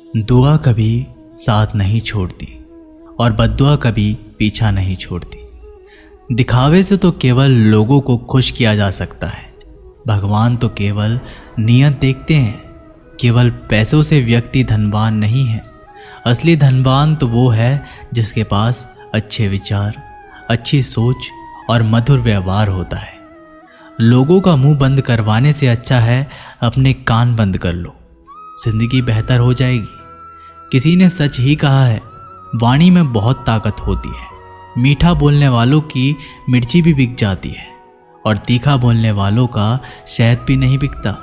दुआ कभी साथ नहीं छोड़ती और बद्दुआ कभी पीछा नहीं छोड़ती। दिखावे से तो केवल लोगों को खुश किया जा सकता है। भगवान तो केवल नियत देखते हैं। केवल पैसों से व्यक्ति धनवान नहीं है। असली धनवान तो वो है जिसके पास अच्छे विचार, अच्छी सोच और मधुर व्यवहार होता है। लोगों का मुंह बंद करवाने से अच्छा है अपने कान बंद कर लो, जिंदगी बेहतर हो जाएगी। किसी ने सच ही कहा है, वाणी में बहुत ताकत होती है। मीठा बोलने वालों की मिर्ची भी बिक जाती है और तीखा बोलने वालों का शहद भी नहीं बिकता।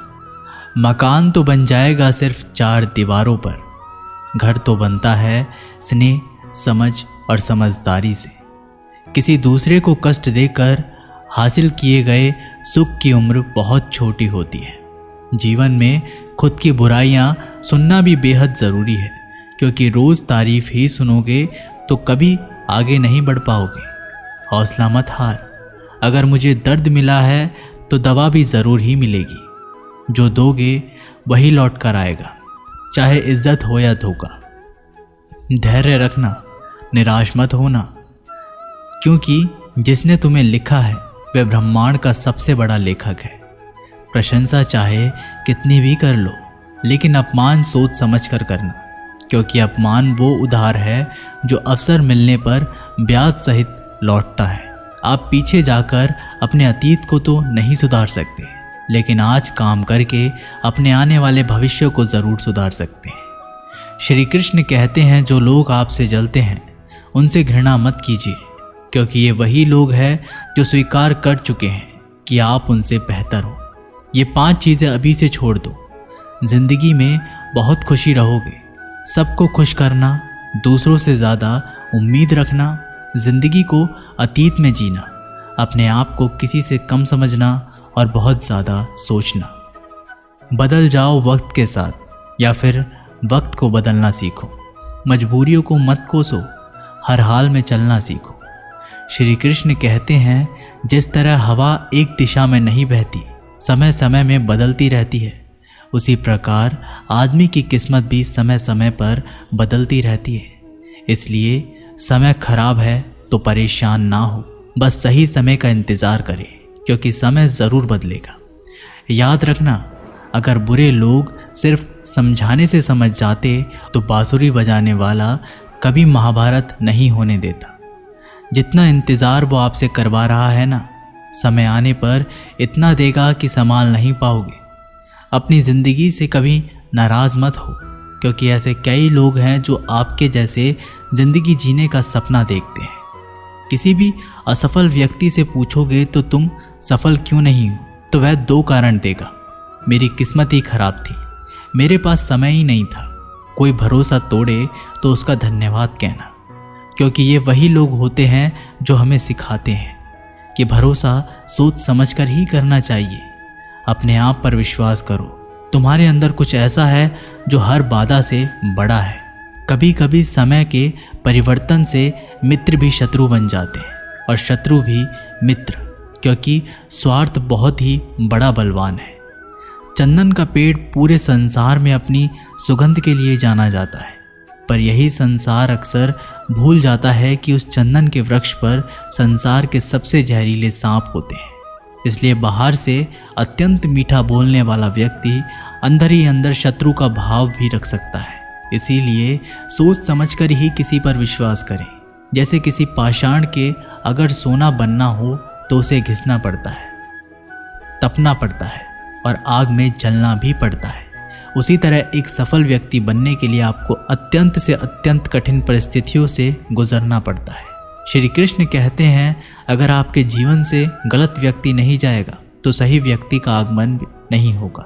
मकान तो बन जाएगा सिर्फ 4 दीवारों पर, घर तो बनता है स्नेह, समझ और समझदारी से। किसी दूसरे को कष्ट देकर हासिल किए गए सुख की उम्र बहुत छोटी होती है। जीवन में खुद की बुराइयां सुनना भी बेहद ज़रूरी है, क्योंकि रोज़ तारीफ ही सुनोगे तो कभी आगे नहीं बढ़ पाओगे। हौसला मत हार। अगर मुझे दर्द मिला है तो दवा भी ज़रूर ही मिलेगी। जो दोगे वही लौट कर आएगा, चाहे इज्जत हो या धोखा। धैर्य रखना, निराश मत होना, क्योंकि जिसने तुम्हें लिखा है वह ब्रह्मांड का सबसे बड़ा लेखक है। प्रशंसा चाहे कितनी भी कर लो, लेकिन अपमान सोच समझ कर करना, क्योंकि अपमान वो उधार है जो अवसर मिलने पर ब्याज सहित लौटता है। आप पीछे जाकर अपने अतीत को तो नहीं सुधार सकते, लेकिन आज काम करके अपने आने वाले भविष्य को ज़रूर सुधार सकते हैं। श्री कृष्ण कहते हैं, जो लोग आपसे जलते हैं उनसे घृणा मत कीजिए, क्योंकि ये वही लोग हैं जो स्वीकार कर चुके हैं कि आप उनसे बेहतर हो। ये 5 चीज़ें अभी से छोड़ दो। जिंदगी में बहुत खुशी रहोगे। सबको खुश करना, दूसरों से ज़्यादा उम्मीद रखना, जिंदगी को अतीत में जीना, अपने आप को किसी से कम समझना और बहुत ज़्यादा सोचना। बदल जाओ वक्त के साथ, या फिर वक्त को बदलना सीखो। मजबूरियों को मत कोसो, हर हाल में चलना सीखो। श्री कृष्ण कहते हैं, जिस तरह हवा एक दिशा में नहीं बहती, समय समय में बदलती रहती है, उसी प्रकार आदमी की किस्मत भी समय समय पर बदलती रहती है। इसलिए समय खराब है तो परेशान ना हो, बस सही समय का इंतज़ार करें, क्योंकि समय ज़रूर बदलेगा। याद रखना, अगर बुरे लोग सिर्फ समझाने से समझ जाते तो बांसुरी बजाने वाला कभी महाभारत नहीं होने देता। जितना इंतज़ार वो आपसे करवा रहा है ना, समय आने पर इतना देगा कि संभाल नहीं पाओगे। अपनी ज़िंदगी से कभी नाराज़ मत हो, क्योंकि ऐसे कई लोग हैं जो आपके जैसे ज़िंदगी जीने का सपना देखते हैं। किसी भी असफल व्यक्ति से पूछोगे तो तुम सफल क्यों नहीं हो, तो वह 2 कारण देगा। मेरी किस्मत ही खराब थी, मेरे पास समय ही नहीं था। कोई भरोसा तोड़े तो उसका धन्यवाद कहना, क्योंकि ये वही लोग होते हैं जो हमें सिखाते हैं कि भरोसा सोच समझकर ही करना चाहिए। अपने आप पर विश्वास करो। तुम्हारे अंदर कुछ ऐसा है जो हर बाधा से बड़ा है। कभी कभी समय के परिवर्तन से मित्र भी शत्रु बन जाते हैं और शत्रु भी मित्र, क्योंकि स्वार्थ बहुत ही बड़ा बलवान है। चंदन का पेड़ पूरे संसार में अपनी सुगंध के लिए जाना जाता है, पर यही संसार अक्सर भूल जाता है कि उस चंदन के वृक्ष पर संसार के सबसे जहरीले सांप होते हैं। इसलिए बाहर से अत्यंत मीठा बोलने वाला व्यक्ति अंदर ही अंदर शत्रु का भाव भी रख सकता है। इसीलिए सोच समझकर ही किसी पर विश्वास करें। जैसे किसी पाषाण के अगर सोना बनना हो तो उसे घिसना पड़ता है, तपना पड़ता है और आग में जलना भी पड़ता है। उसी तरह एक सफल व्यक्ति बनने के लिए आपको अत्यंत से अत्यंत कठिन परिस्थितियों से गुजरना पड़ता है। श्री कृष्ण कहते हैं, अगर आपके जीवन से गलत व्यक्ति नहीं जाएगा तो सही व्यक्ति का आगमन नहीं होगा।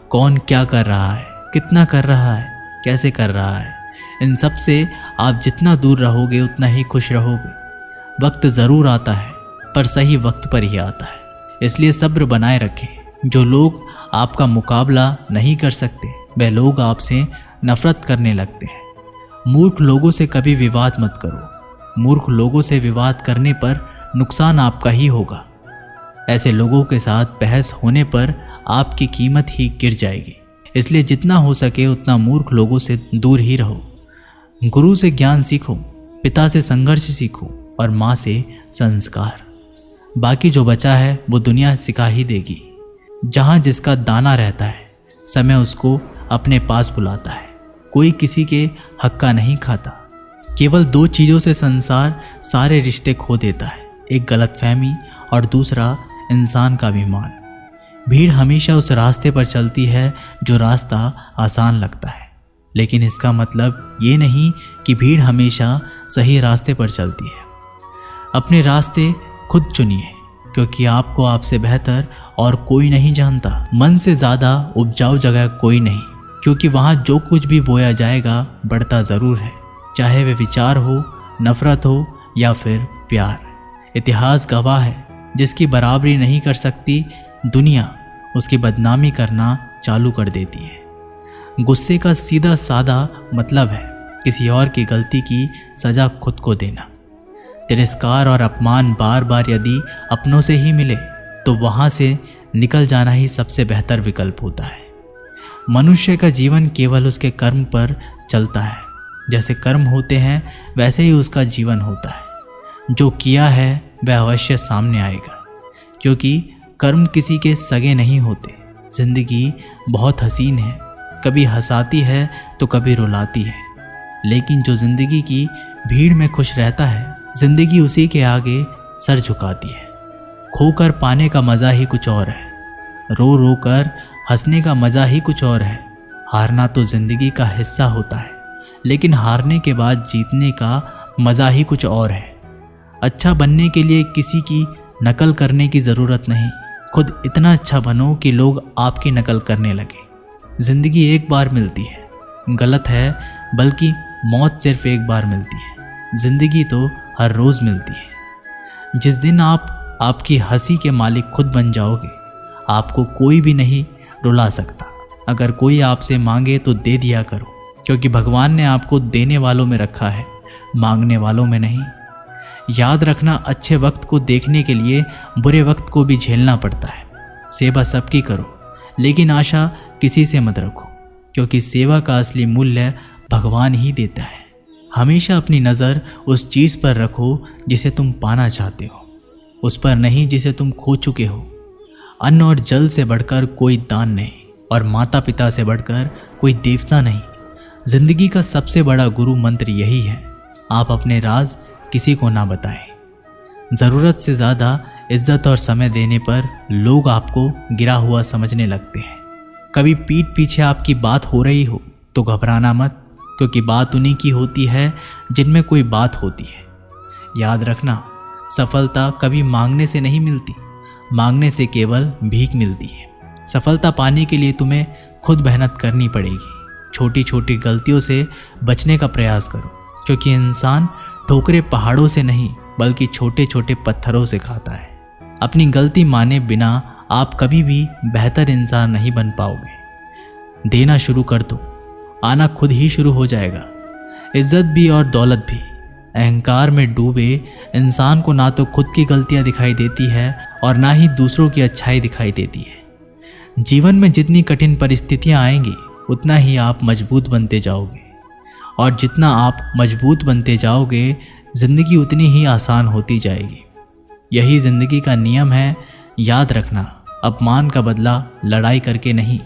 कौन क्या कर रहा है, कितना कर रहा है, कैसे कर रहा है, इन सब से आप जितना दूर रहोगे उतना ही खुश रहोगे। वक्त ज़रूर आता है, पर सही वक्त पर ही आता है। इसलिए सब्र बनाए रखें। जो लोग आपका मुकाबला नहीं कर सकते, वह लोग आपसे नफरत करने लगते हैं। मूर्ख लोगों से कभी विवाद मत करो। मूर्ख लोगों से विवाद करने पर नुकसान आपका ही होगा। ऐसे लोगों के साथ बहस होने पर आपकी कीमत ही गिर जाएगी। इसलिए जितना हो सके उतना मूर्ख लोगों से दूर ही रहो। गुरु से ज्ञान सीखो, पिता से संघर्ष सीखो और माँ से संस्कार। बाकी जो बचा है वो दुनिया सिखा ही देगी। जहाँ जिसका दाना रहता है समय उसको अपने पास बुलाता है। कोई किसी के हक का नहीं खाता। केवल दो चीज़ों से संसार सारे रिश्ते खो देता है, एक गलतफहमी और दूसरा इंसान का अभिमान। भीड़ हमेशा उस रास्ते पर चलती है जो रास्ता आसान लगता है, लेकिन इसका मतलब ये नहीं कि भीड़ हमेशा सही रास्ते पर चलती है। अपने रास्ते खुद चुनिए, क्योंकि आपको आपसे बेहतर और कोई नहीं जानता। मन से ज़्यादा उपजाऊ जगह कोई नहीं, क्योंकि वहाँ जो कुछ भी बोया जाएगा बढ़ता ज़रूर है, चाहे वे विचार हो, नफरत हो या फिर प्यार। इतिहास गवाह है, जिसकी बराबरी नहीं कर सकती दुनिया उसकी बदनामी करना चालू कर देती है। गुस्से का सीधा साधा मतलब है किसी और की गलती की सज़ा खुद को देना। तिरस्कार और अपमान बार बार यदि अपनों से ही मिले तो वहाँ से निकल जाना ही सबसे बेहतर विकल्प होता है। मनुष्य का जीवन केवल उसके कर्म पर चलता है। जैसे कर्म होते हैं वैसे ही उसका जीवन होता है। जो किया है वह अवश्य सामने आएगा, क्योंकि कर्म किसी के सगे नहीं होते। जिंदगी बहुत हसीन है, कभी हंसाती है तो कभी रुलाती है, लेकिन जो जिंदगी की भीड़ में खुश रहता है जिंदगी उसी के आगे सर झुकाती है। खोकर पाने का मज़ा ही कुछ और है, रो रो कर हंसने का मज़ा ही कुछ और है। हारना तो ज़िंदगी का हिस्सा होता है, लेकिन हारने के बाद जीतने का मज़ा ही कुछ और है। अच्छा बनने के लिए किसी की नकल करने की ज़रूरत नहीं, खुद इतना अच्छा बनो कि लोग आपकी नकल करने लगे। ज़िंदगी एक बार मिलती है, गलत है, बल्कि मौत सिर्फ एक बार मिलती है। ज़िंदगी तो हर रोज़ मिलती है। जिस दिन आप आपकी हंसी के मालिक खुद बन जाओगे, आपको कोई भी नहीं रुला सकता। अगर कोई आपसे मांगे तो दे दिया करो, क्योंकि भगवान ने आपको देने वालों में रखा है, मांगने वालों में नहीं। याद रखना, अच्छे वक्त को देखने के लिए बुरे वक्त को भी झेलना पड़ता है। सेवा सबकी करो, लेकिन आशा किसी से मत रखो, क्योंकि सेवा का असली मूल्य भगवान ही देता है। हमेशा अपनी नज़र उस चीज़ पर रखो जिसे तुम पाना चाहते हो, उस पर नहीं जिसे तुम खो चुके हो। अन्न और जल से बढ़कर कोई दान नहीं, और माता पिता से बढ़कर कोई देवता नहीं। जिंदगी का सबसे बड़ा गुरु मंत्र यही है, आप अपने राज किसी को ना बताएं। ज़रूरत से ज़्यादा इज्जत और समय देने पर लोग आपको गिरा हुआ समझने लगते हैं। कभी पीठ पीछे आपकी बात हो रही हो तो घबराना मत, क्योंकि बात उन्हीं की होती है जिनमें कोई बात होती है। याद रखना, सफलता कभी मांगने से नहीं मिलती, मांगने से केवल भीख मिलती है। सफलता पाने के लिए तुम्हें खुद मेहनत करनी पड़ेगी। छोटी छोटी गलतियों से बचने का प्रयास करो, क्योंकि इंसान ठोकरे पहाड़ों से नहीं बल्कि छोटे छोटे पत्थरों से खाता है। अपनी गलती माने बिना आप कभी भी बेहतर इंसान नहीं बन पाओगे। देना शुरू कर दो, आना खुद ही शुरू हो जाएगा। इज्जत भी और दौलत भी। अहंकार में डूबे इंसान को ना तो खुद की गलतियां दिखाई देती है और ना ही दूसरों की अच्छाई दिखाई देती है। जीवन में जितनी कठिन परिस्थितियां आएंगी उतना ही आप मजबूत बनते जाओगे, और जितना आप मजबूत बनते जाओगे जिंदगी उतनी ही आसान होती जाएगी। यही जिंदगी का नियम है। याद रखना, अपमान का बदला लड़ाई करके नहीं,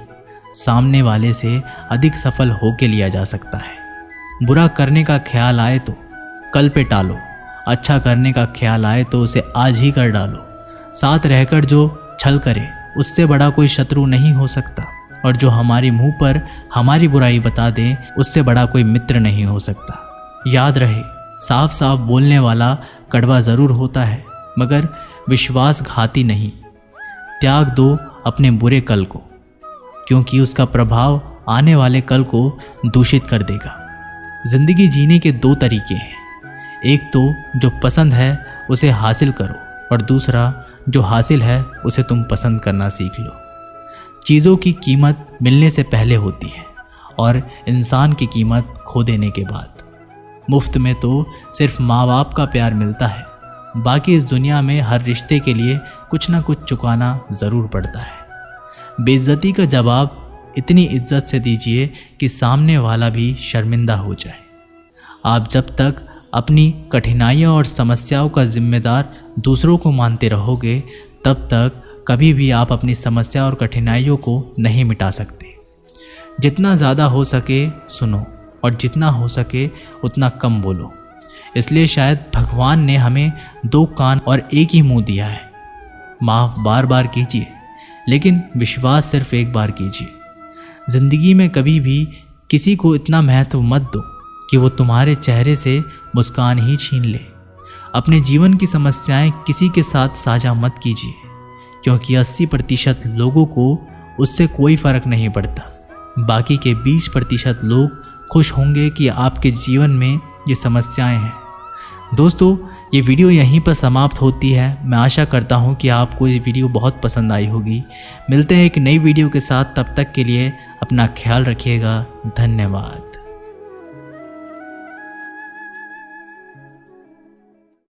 सामने वाले से अधिक सफल होके लिया जा सकता है। बुरा करने का ख्याल आए तो कल पे टालो, अच्छा करने का ख्याल आए तो उसे आज ही कर डालो। साथ रहकर जो छल करे उससे बड़ा कोई शत्रु नहीं हो सकता, और जो हमारी मुंह पर हमारी बुराई बता दे उससे बड़ा कोई मित्र नहीं हो सकता। याद रहे, साफ साफ बोलने वाला कड़वा ज़रूर होता है, मगर विश्वासघाती नहीं। त्याग दो अपने बुरे कल को, क्योंकि उसका प्रभाव आने वाले कल को दूषित कर देगा। जिंदगी जीने के दो तरीके हैं, एक तो जो पसंद है उसे हासिल करो, और दूसरा जो हासिल है उसे तुम पसंद करना सीख लो। चीज़ों की कीमत मिलने से पहले होती है, और इंसान की कीमत खो देने के बाद। मुफ्त में तो सिर्फ माँ बाप का प्यार मिलता है, बाकी इस दुनिया में हर रिश्ते के लिए कुछ ना कुछ चुकाना ज़रूर पड़ता है। बेइज्जती का जवाब इतनी इज्जत से दीजिए कि सामने वाला भी शर्मिंदा हो जाए। आप जब तक अपनी कठिनाइयों और समस्याओं का जिम्मेदार दूसरों को मानते रहोगे, तब तक कभी भी आप अपनी समस्या और कठिनाइयों को नहीं मिटा सकते। जितना ज़्यादा हो सके सुनो और जितना हो सके उतना कम बोलो। इसलिए शायद भगवान ने हमें 2 कान और एक ही मुंह दिया है। माफ़ बार बार कीजिए, लेकिन विश्वास सिर्फ एक बार कीजिए। ज़िंदगी में कभी भी किसी को इतना महत्व मत दो कि वो तुम्हारे चेहरे से मुस्कान ही छीन ले। अपने जीवन की समस्याएं किसी के साथ साझा मत कीजिए, क्योंकि 80% लोगों को उससे कोई फ़र्क नहीं पड़ता। बाकी के 20% लोग खुश होंगे कि आपके जीवन में ये समस्याएं हैं। दोस्तों, ये वीडियो यहीं पर समाप्त होती है। मैं आशा करता हूँ कि आपको ये वीडियो बहुत पसंद आई होगी। मिलते हैं एक नई वीडियो के साथ, तब तक के लिए अपना ख्याल रखिएगा। धन्यवाद।